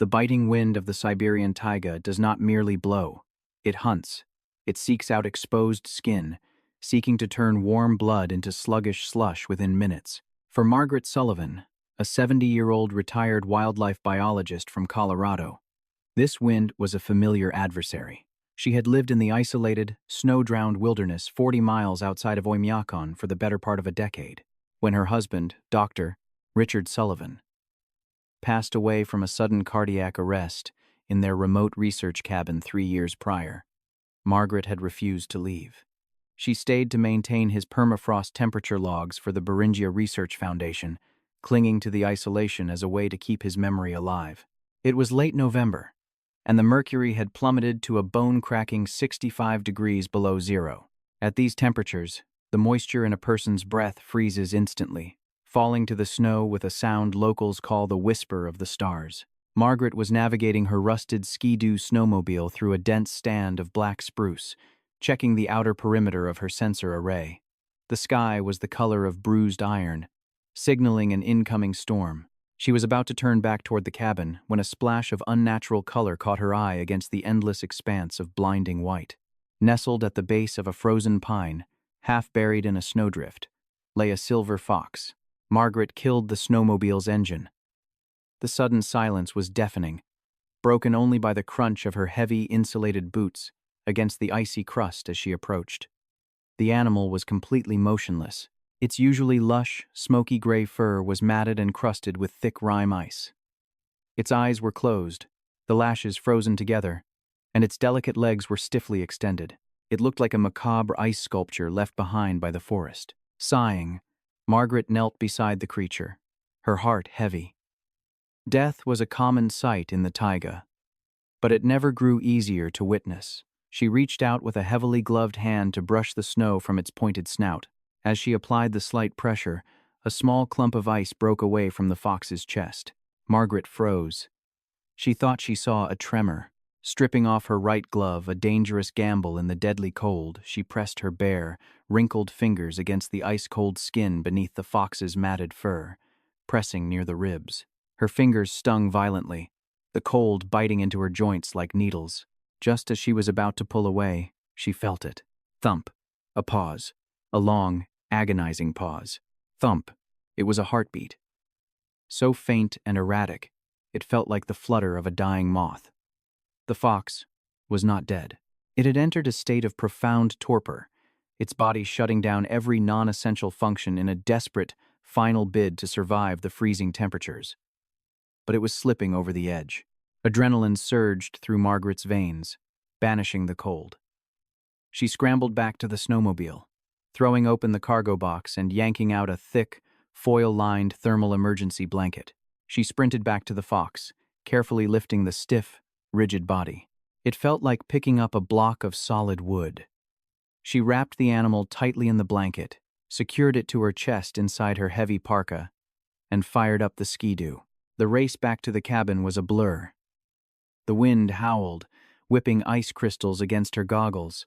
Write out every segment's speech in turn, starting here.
The biting wind of the Siberian taiga does not merely blow. It hunts. It seeks out exposed skin, seeking to turn warm blood into sluggish slush within minutes. For Margaret Sullivan, a 70-year-old retired wildlife biologist from Colorado, this wind was a familiar adversary. She had lived in the isolated, snow-drowned wilderness 40 miles outside of Oymyakon for the better part of a decade, when her husband, Dr. Richard Sullivan, passed away from a sudden cardiac arrest in their remote research cabin 3 years prior. Margaret had refused to leave. She stayed to maintain his permafrost temperature logs for the Beringia Research Foundation, clinging to the isolation as a way to keep his memory alive. It was late November, and the mercury had plummeted to a bone-cracking 65 degrees below zero. At these temperatures, the moisture in a person's breath freezes instantly, falling to the snow with a sound locals call the whisper of the stars. Margaret was navigating her rusted Ski-Doo snowmobile through a dense stand of black spruce, checking the outer perimeter of her sensor array. The sky was the color of bruised iron, signaling an incoming storm. She was about to turn back toward the cabin when a splash of unnatural color caught her eye against the endless expanse of blinding white. Nestled at the base of a frozen pine, half buried in a snowdrift, lay a silver fox. Margaret killed the snowmobile's engine. The sudden silence was deafening, broken only by the crunch of her heavy, insulated boots against the icy crust as she approached. The animal was completely motionless. Its usually lush, smoky gray fur was matted and crusted with thick rime ice. Its eyes were closed, the lashes frozen together, and its delicate legs were stiffly extended. It looked like a macabre ice sculpture left behind by the forest. Sighing, Margaret knelt beside the creature, her heart heavy. Death was a common sight in the taiga, but it never grew easier to witness. She reached out with a heavily gloved hand to brush the snow from its pointed snout. As she applied the slight pressure, a small clump of ice broke away from the fox's chest. Margaret froze. She thought she saw a tremor. Stripping off her right glove, a dangerous gamble in the deadly cold, she pressed her bare, wrinkled fingers against the ice-cold skin beneath the fox's matted fur, pressing near the ribs. Her fingers stung violently, the cold biting into her joints like needles. Just as she was about to pull away, she felt it. Thump. A pause. A long, agonizing pause. Thump. It was a heartbeat. So faint and erratic, it felt like the flutter of a dying moth. The fox was not dead. It had entered a state of profound torpor, its body shutting down every non-essential function in a desperate, final bid to survive the freezing temperatures. But it was slipping over the edge. Adrenaline surged through Margaret's veins, banishing the cold. She scrambled back to the snowmobile, throwing open the cargo box and yanking out a thick, foil-lined thermal emergency blanket. She sprinted back to the fox, carefully lifting the stiff, rigid body. It felt like picking up a block of solid wood. She wrapped the animal tightly in the blanket, secured it to her chest inside her heavy parka, and fired up the Ski-Doo. The race back to the cabin was a blur. The wind howled, whipping ice crystals against her goggles,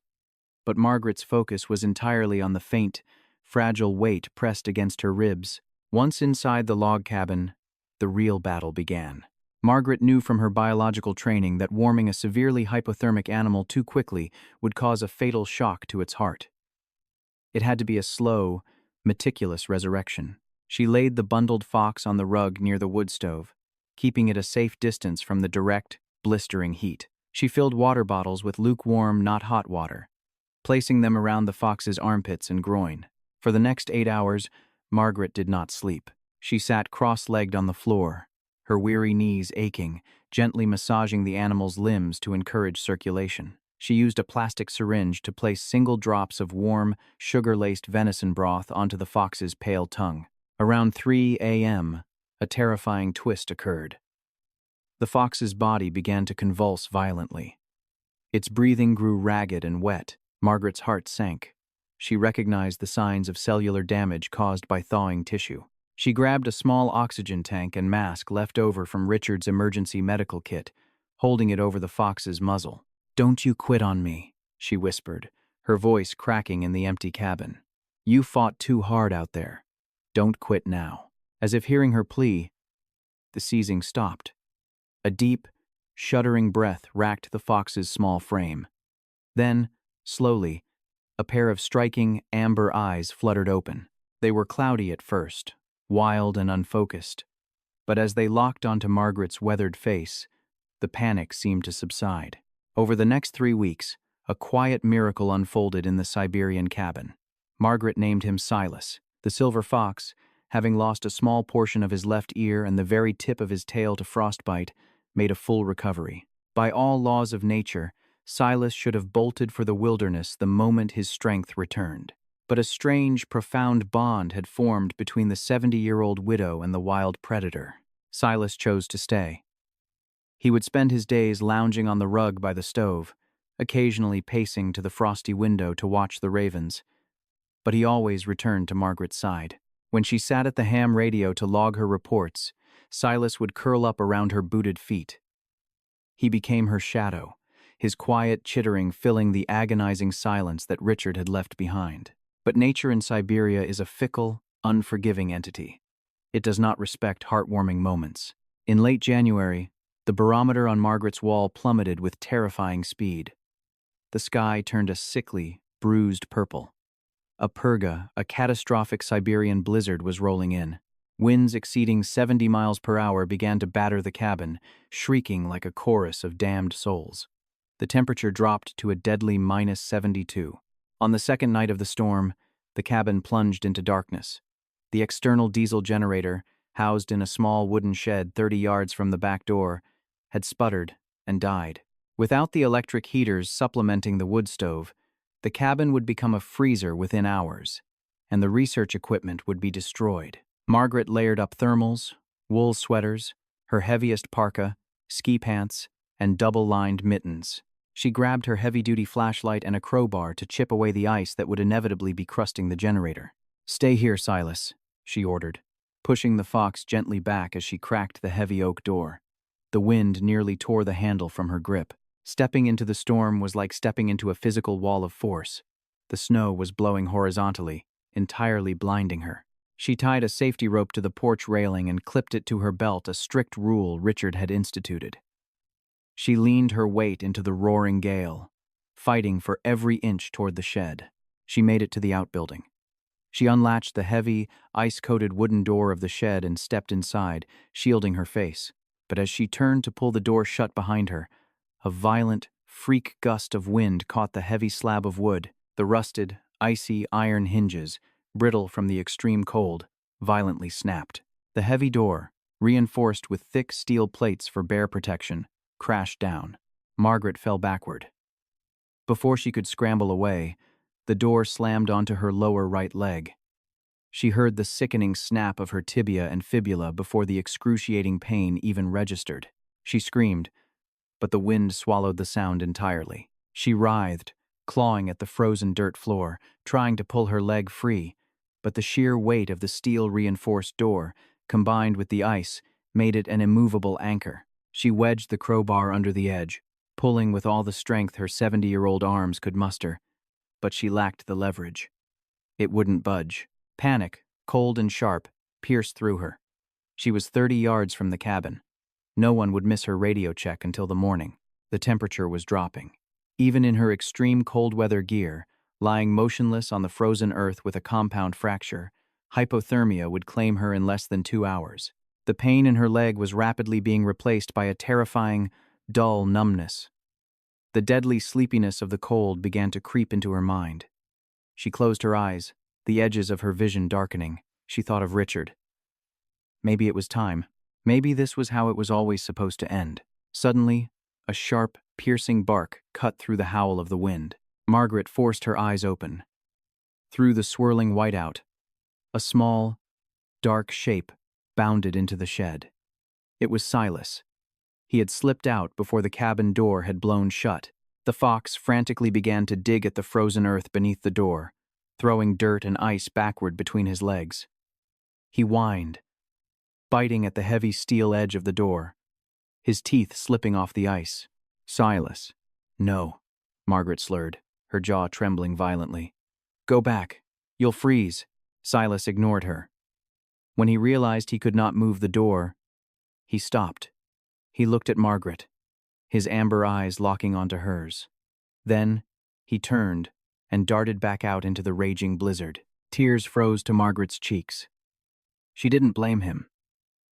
but Margaret's focus was entirely on the faint, fragile weight pressed against her ribs. Once inside the log cabin, the real battle began. Margaret knew from her biological training that warming a severely hypothermic animal too quickly would cause a fatal shock to its heart. It had to be a slow, meticulous resurrection. She laid the bundled fox on the rug near the wood stove, keeping it a safe distance from the direct, blistering heat. She filled water bottles with lukewarm, not hot water, placing them around the fox's armpits and groin. For the next 8 hours, Margaret did not sleep. She sat cross-legged on the floor, her weary knees aching, gently massaging the animal's limbs to encourage circulation. She used a plastic syringe to place single drops of warm, sugar-laced venison broth onto the fox's pale tongue. Around 3 a.m., a terrifying twist occurred. The fox's body began to convulse violently. Its breathing grew ragged and wet. Margaret's heart sank. She recognized the signs of cellular damage caused by thawing tissue. She grabbed a small oxygen tank and mask left over from Richard's emergency medical kit, holding it over the fox's muzzle. "Don't you quit on me," she whispered, her voice cracking in the empty cabin. "You fought too hard out there. Don't quit now." As if hearing her plea, the seizing stopped. A deep, shuddering breath racked the fox's small frame. Then, slowly, a pair of striking, amber eyes fluttered open. They were cloudy at first, wild and unfocused, but as they locked onto Margaret's weathered face, the panic seemed to subside. Over the next 3 weeks, a quiet miracle unfolded in the Siberian cabin. Margaret named him Silas. The silver fox, having lost a small portion of his left ear and the very tip of his tail to frostbite, made a full recovery. By all laws of nature, Silas should have bolted for the wilderness the moment his strength returned. But a strange, profound bond had formed between the 70-year-old widow and the wild predator. Silas chose to stay. He would spend his days lounging on the rug by the stove, occasionally pacing to the frosty window to watch the ravens, but he always returned to Margaret's side. When she sat at the ham radio to log her reports, Silas would curl up around her booted feet. He became her shadow, his quiet chittering filling the agonizing silence that Richard had left behind. But nature in Siberia is a fickle, unforgiving entity. It does not respect heartwarming moments. In late January, the barometer on Margaret's wall plummeted with terrifying speed. The sky turned a sickly, bruised purple. A purga, a catastrophic Siberian blizzard, was rolling in. Winds exceeding 70 miles per hour began to batter the cabin, shrieking like a chorus of damned souls. The temperature dropped to a deadly -72. On the second night of the storm, the cabin plunged into darkness. The external diesel generator, housed in a small wooden shed 30 yards from the back door, had sputtered and died. Without the electric heaters supplementing the wood stove, the cabin would become a freezer within hours, and the research equipment would be destroyed. Margaret layered up thermals, wool sweaters, her heaviest parka, ski pants, and double-lined mittens. She grabbed her heavy-duty flashlight and a crowbar to chip away the ice that would inevitably be crusting the generator. "Stay here, Silas," she ordered, pushing the fox gently back as she cracked the heavy oak door. The wind nearly tore the handle from her grip. Stepping into the storm was like stepping into a physical wall of force. The snow was blowing horizontally, entirely blinding her. She tied a safety rope to the porch railing and clipped it to her belt, a strict rule Richard had instituted. She leaned her weight into the roaring gale, fighting for every inch toward the shed. She made it to the outbuilding. She unlatched the heavy, ice-coated wooden door of the shed and stepped inside, shielding her face. But as she turned to pull the door shut behind her, a violent, freak gust of wind caught the heavy slab of wood. The rusted, icy iron hinges, brittle from the extreme cold, violently snapped. The heavy door, reinforced with thick steel plates for bear protection, crashed down. Margaret fell backward. Before she could scramble away, the door slammed onto her lower right leg. She heard the sickening snap of her tibia and fibula before the excruciating pain even registered. She screamed, but the wind swallowed the sound entirely. She writhed, clawing at the frozen dirt floor, trying to pull her leg free, but the sheer weight of the steel-reinforced door, combined with the ice, made it an immovable anchor. She wedged the crowbar under the edge, pulling with all the strength her 70-year-old arms could muster, but she lacked the leverage. It wouldn't budge. Panic, cold and sharp, pierced through her. She was 30 yards from the cabin. No one would miss her radio check until the morning. The temperature was dropping. Even in her extreme cold-weather gear, lying motionless on the frozen earth with a compound fracture, hypothermia would claim her in less than 2 hours. The pain in her leg was rapidly being replaced by a terrifying, dull numbness. The deadly sleepiness of the cold began to creep into her mind. She closed her eyes, the edges of her vision darkening. She thought of Richard. Maybe it was time. Maybe this was how it was always supposed to end. Suddenly, a sharp, piercing bark cut through the howl of the wind. Margaret forced her eyes open. Through the swirling whiteout, a small, dark shape bounded into the shed. It was Silas. He had slipped out before the cabin door had blown shut. The fox frantically began to dig at the frozen earth beneath the door, throwing dirt and ice backward between his legs. He whined, biting at the heavy steel edge of the door, his teeth slipping off the ice. "Silas." "No," Margaret slurred, her jaw trembling violently. "Go back. You'll freeze." Silas ignored her. When he realized he could not move the door, he stopped. He looked at Margaret, his amber eyes locking onto hers. Then, he turned and darted back out into the raging blizzard. Tears froze to Margaret's cheeks. She didn't blame him.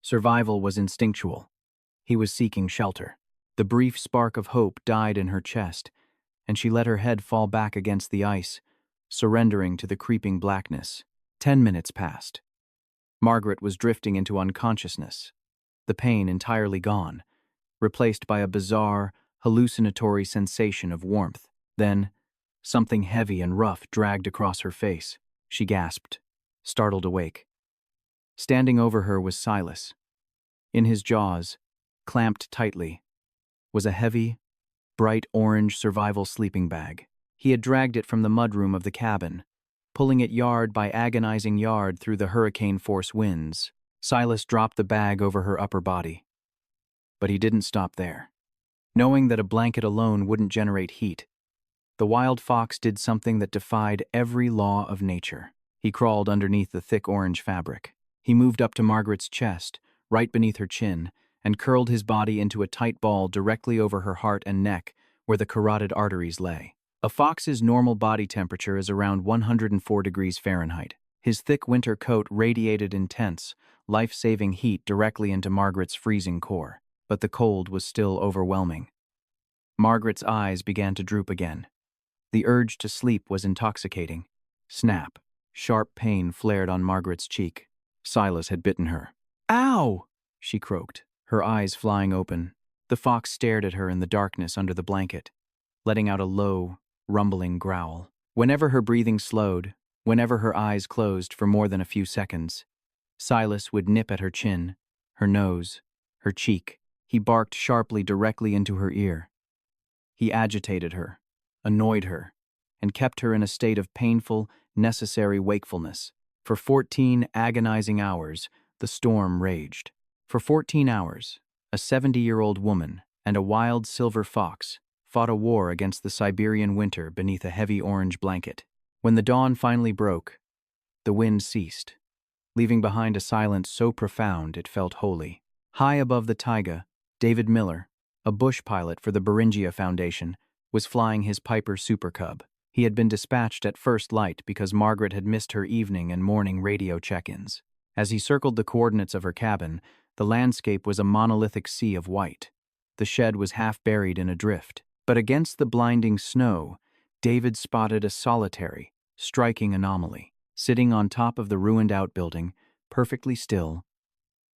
Survival was instinctual. He was seeking shelter. The brief spark of hope died in her chest, and she let her head fall back against the ice, surrendering to the creeping blackness. 10 minutes passed. Margaret was drifting into unconsciousness, the pain entirely gone, replaced by a bizarre, hallucinatory sensation of warmth. Then, something heavy and rough dragged across her face. She gasped, startled awake. Standing over her was Silas. In his jaws, clamped tightly, was a heavy, bright orange survival sleeping bag. He had dragged it from the mudroom of the cabin, pulling it yard by agonizing yard through the hurricane-force winds. Silas dropped the bag over her upper body. But he didn't stop there. Knowing that a blanket alone wouldn't generate heat, the wild fox did something that defied every law of nature. He crawled underneath the thick orange fabric. He moved up to Margaret's chest, right beneath her chin, and curled his body into a tight ball directly over her heart and neck, where the carotid arteries lay. A fox's normal body temperature is around 104 degrees Fahrenheit. His thick winter coat radiated intense, life-saving heat directly into Margaret's freezing core, but the cold was still overwhelming. Margaret's eyes began to droop again. The urge to sleep was intoxicating. Snap. Sharp pain flared on Margaret's cheek. Silas had bitten her. "Ow!" she croaked, her eyes flying open. The fox stared at her in the darkness under the blanket, letting out a low, rumbling growl. Whenever her breathing slowed, whenever her eyes closed for more than a few seconds, Silas would nip at her chin, her nose, her cheek. He barked sharply directly into her ear. He agitated her, annoyed her, and kept her in a state of painful, necessary wakefulness. For 14 agonizing hours, the storm raged. For 14 hours, a 70-year-old woman and a wild silver fox fought a war against the Siberian winter beneath a heavy orange blanket. When the dawn finally broke, the wind ceased, leaving behind a silence so profound it felt holy. High above the taiga, David Miller, a bush pilot for the Beringia Foundation, was flying his Piper Super Cub. He had been dispatched at first light because Margaret had missed her evening and morning radio check-ins. As he circled the coordinates of her cabin, the landscape was a monolithic sea of white. The shed was half buried in a drift. But against the blinding snow, David spotted a solitary, striking anomaly. Sitting on top of the ruined outbuilding, perfectly still,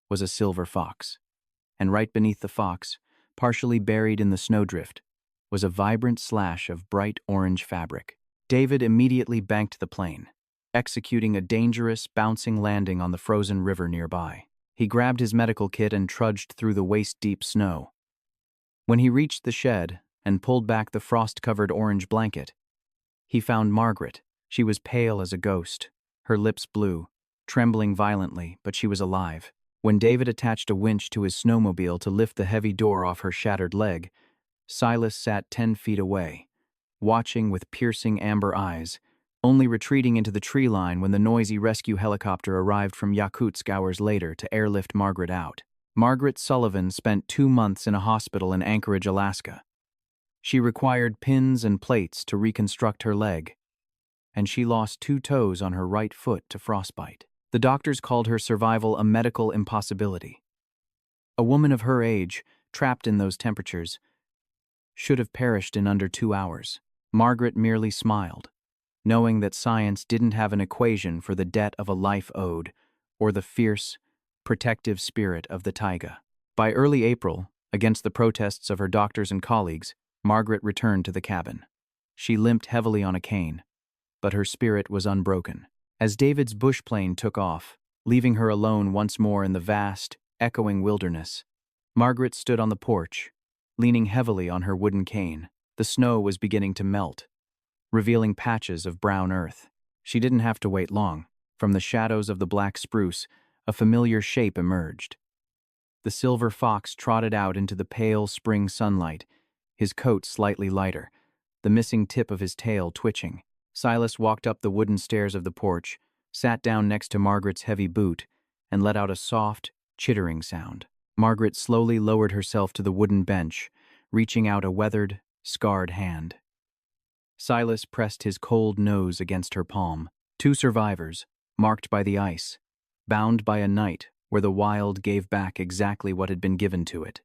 was a silver fox. And right beneath the fox, partially buried in the snowdrift, was a vibrant slash of bright orange fabric. David immediately banked the plane, executing a dangerous, bouncing landing on the frozen river nearby. He grabbed his medical kit and trudged through the waist-deep snow. When he reached the shed and pulled back the frost-covered orange blanket, he found Margaret. She was pale as a ghost, her lips blue, trembling violently, but she was alive. When David attached a winch to his snowmobile to lift the heavy door off her shattered leg, Silas sat 10 feet away, watching with piercing amber eyes, only retreating into the tree line when the noisy rescue helicopter arrived from Yakutsk hours later to airlift Margaret out. Margaret Sullivan spent 2 months in a hospital in Anchorage, Alaska. She required pins and plates to reconstruct her leg, and she lost 2 toes on her right foot to frostbite. The doctors called her survival a medical impossibility. A woman of her age, trapped in those temperatures, should have perished in under 2 hours. Margaret merely smiled, knowing that science didn't have an equation for the debt of a life owed or the fierce, protective spirit of the taiga. By early April, against the protests of her doctors and colleagues, Margaret returned to the cabin. She limped heavily on a cane, but her spirit was unbroken. As David's bush plane took off, leaving her alone once more in the vast, echoing wilderness, Margaret stood on the porch, leaning heavily on her wooden cane. The snow was beginning to melt, revealing patches of brown earth. She didn't have to wait long. From the shadows of the black spruce, a familiar shape emerged. The silver fox trotted out into the pale spring sunlight, his coat slightly lighter, the missing tip of his tail twitching. Silas walked up the wooden stairs of the porch, sat down next to Margaret's heavy boot, and let out a soft, chittering sound. Margaret slowly lowered herself to the wooden bench, reaching out a weathered, scarred hand. Silas pressed his cold nose against her palm. Two survivors, marked by the ice, bound by a night where the wild gave back exactly what had been given to it.